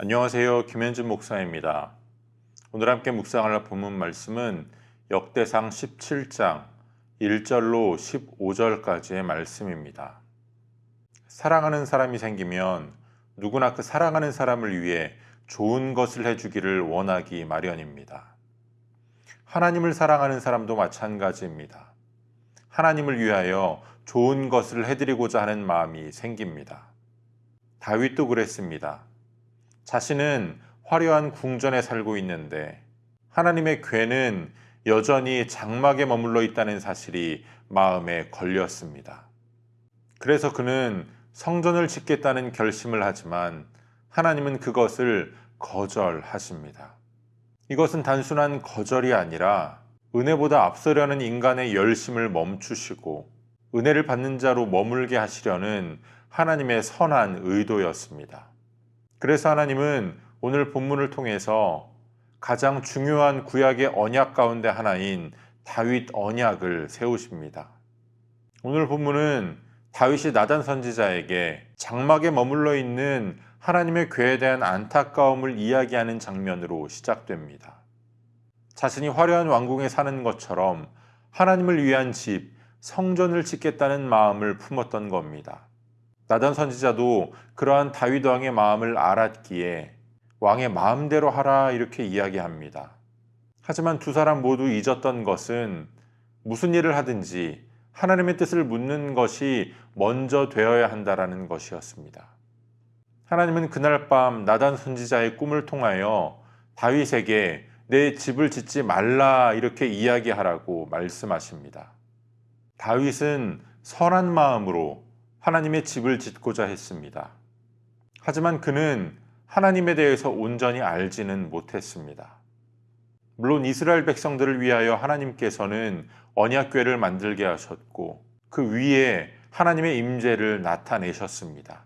안녕하세요. 김현준 목사입니다. 오늘 함께 묵상할 본문 말씀은 역대상 17장 1절로 15절까지의 말씀입니다. 사랑하는 사람이 생기면 누구나 그 사랑하는 사람을 위해 좋은 것을 해주기를 원하기 마련입니다. 하나님을 사랑하는 사람도 마찬가지입니다. 하나님을 위하여 좋은 것을 해드리고자 하는 마음이 생깁니다. 다윗도 그랬습니다. 자신은 화려한 궁전에 살고 있는데 하나님의 궤는 여전히 장막에 머물러 있다는 사실이 마음에 걸렸습니다. 그래서 그는 성전을 짓겠다는 결심을 하지만 하나님은 그것을 거절하십니다. 이것은 단순한 거절이 아니라 은혜보다 앞서려는 인간의 열심을 멈추시고 은혜를 받는 자로 머물게 하시려는 하나님의 선한 의도였습니다. 그래서 하나님은 오늘 본문을 통해서 가장 중요한 구약의 언약 가운데 하나인 다윗 언약을 세우십니다. 오늘 본문은 다윗이 나단 선지자에게 장막에 머물러 있는 하나님의 궤에 대한 안타까움을 이야기하는 장면으로 시작됩니다. 자신이 화려한 왕궁에 사는 것처럼 하나님을 위한 집, 성전을 짓겠다는 마음을 품었던 겁니다. 나단 선지자도 그러한 다윗 왕의 마음을 알았기에 왕의 마음대로 하라 이렇게 이야기합니다. 하지만 두 사람 모두 잊었던 것은 무슨 일을 하든지 하나님의 뜻을 묻는 것이 먼저 되어야 한다라는 것이었습니다. 하나님은 그날 밤 나단 선지자의 꿈을 통하여 다윗에게 내 집을 짓지 말라 이렇게 이야기하라고 말씀하십니다. 다윗은 선한 마음으로 하나님의 집을 짓고자 했습니다. 하지만 그는 하나님에 대해서 온전히 알지는 못했습니다. 물론 이스라엘 백성들을 위하여 하나님께서는 언약궤를 만들게 하셨고 그 위에 하나님의 임재를 나타내셨습니다.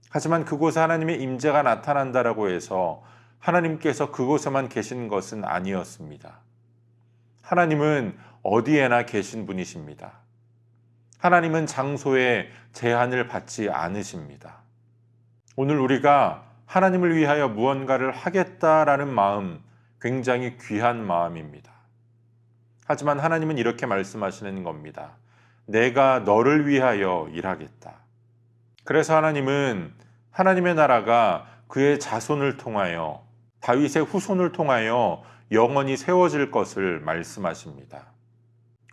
하지만 그곳에 하나님의 임재가 나타난다라고 해서 하나님께서 그곳에만 계신 것은 아니었습니다. 하나님은 어디에나 계신 분이십니다. 하나님은 장소에 제한을 받지 않으십니다. 오늘 우리가 하나님을 위하여 무언가를 하겠다라는 마음, 굉장히 귀한 마음입니다. 하지만 하나님은 이렇게 말씀하시는 겁니다. 내가 너를 위하여 일하겠다. 그래서 하나님은 하나님의 나라가 그의 자손을 통하여 다윗의 후손을 통하여 영원히 세워질 것을 말씀하십니다.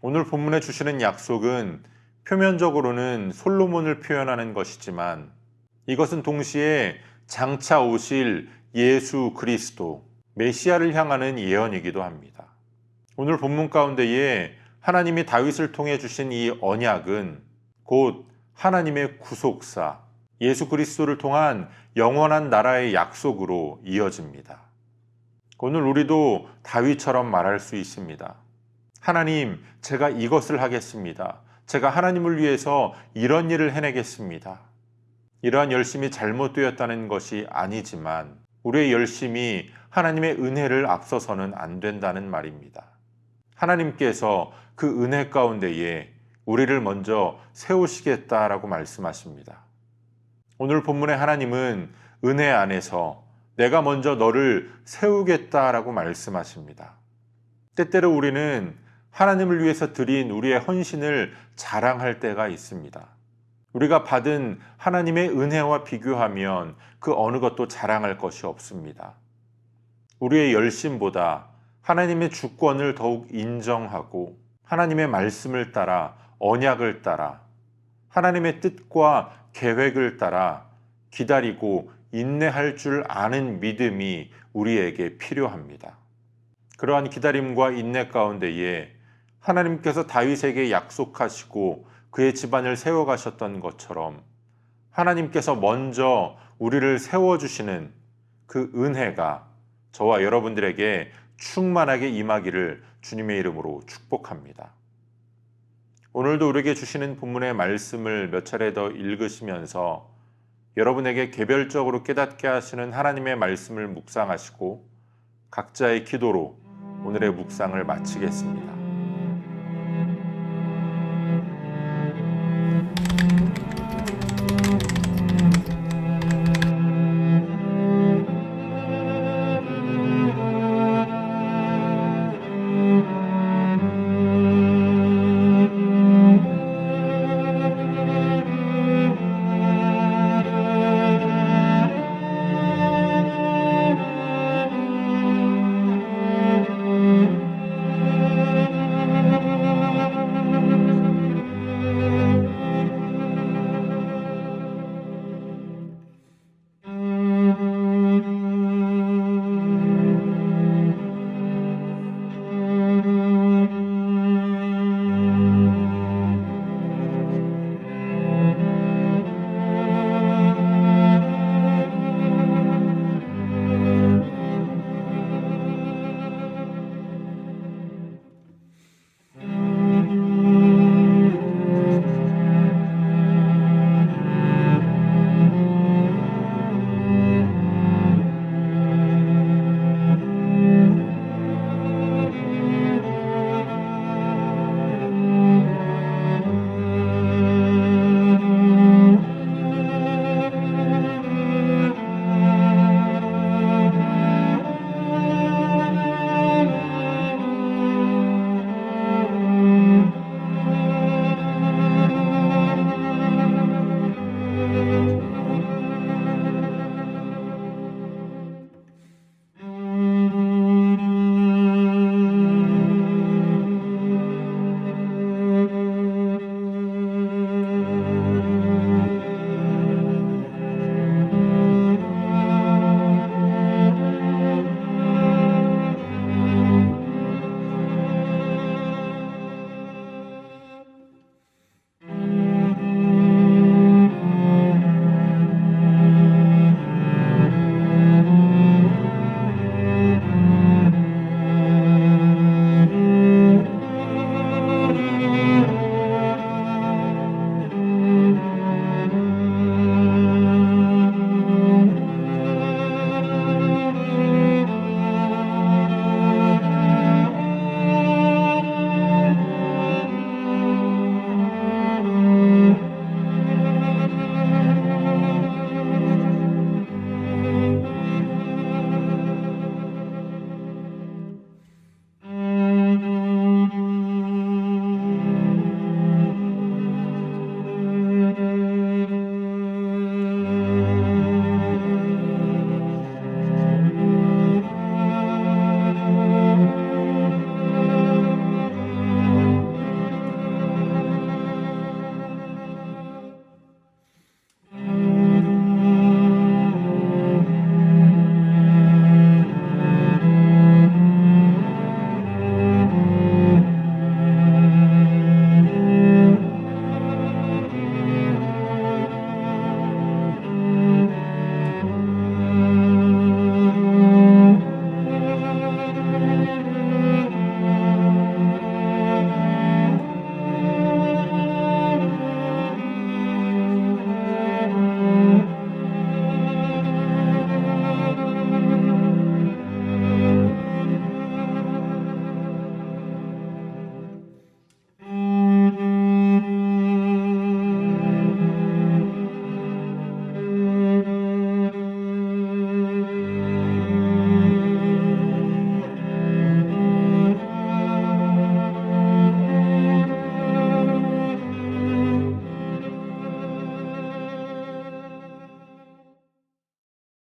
오늘 본문에 주시는 약속은 표면적으로는 솔로몬을 표현하는 것이지만 이것은 동시에 장차 오실 예수 그리스도, 메시아를 향하는 예언이기도 합니다. 오늘 본문 가운데에 하나님이 다윗을 통해 주신 이 언약은 곧 하나님의 구속사, 예수 그리스도를 통한 영원한 나라의 약속으로 이어집니다. 오늘 우리도 다윗처럼 말할 수 있습니다. 하나님, 제가 이것을 하겠습니다. 제가 하나님을 위해서 이런 일을 해내겠습니다. 이러한 열심이 잘못되었다는 것이 아니지만 우리의 열심이 하나님의 은혜를 앞서서는 안 된다는 말입니다. 하나님께서 그 은혜 가운데에 우리를 먼저 세우시겠다라고 말씀하십니다. 오늘 본문의 하나님은 은혜 안에서 내가 먼저 너를 세우겠다라고 말씀하십니다. 때때로 우리는 하나님을 위해서 드린 우리의 헌신을 자랑할 때가 있습니다. 우리가 받은 하나님의 은혜와 비교하면 그 어느 것도 자랑할 것이 없습니다. 우리의 열심보다 하나님의 주권을 더욱 인정하고 하나님의 말씀을 따라 언약을 따라 하나님의 뜻과 계획을 따라 기다리고 인내할 줄 아는 믿음이 우리에게 필요합니다. 그러한 기다림과 인내 가운데에 하나님께서 다윗에게 약속하시고 그의 집안을 세워가셨던 것처럼 하나님께서 먼저 우리를 세워주시는 그 은혜가 저와 여러분들에게 충만하게 임하기를 주님의 이름으로 축복합니다. 오늘도 우리에게 주시는 본문의 말씀을 몇 차례 더 읽으시면서 여러분에게 개별적으로 깨닫게 하시는 하나님의 말씀을 묵상하시고 각자의 기도로 오늘의 묵상을 마치겠습니다.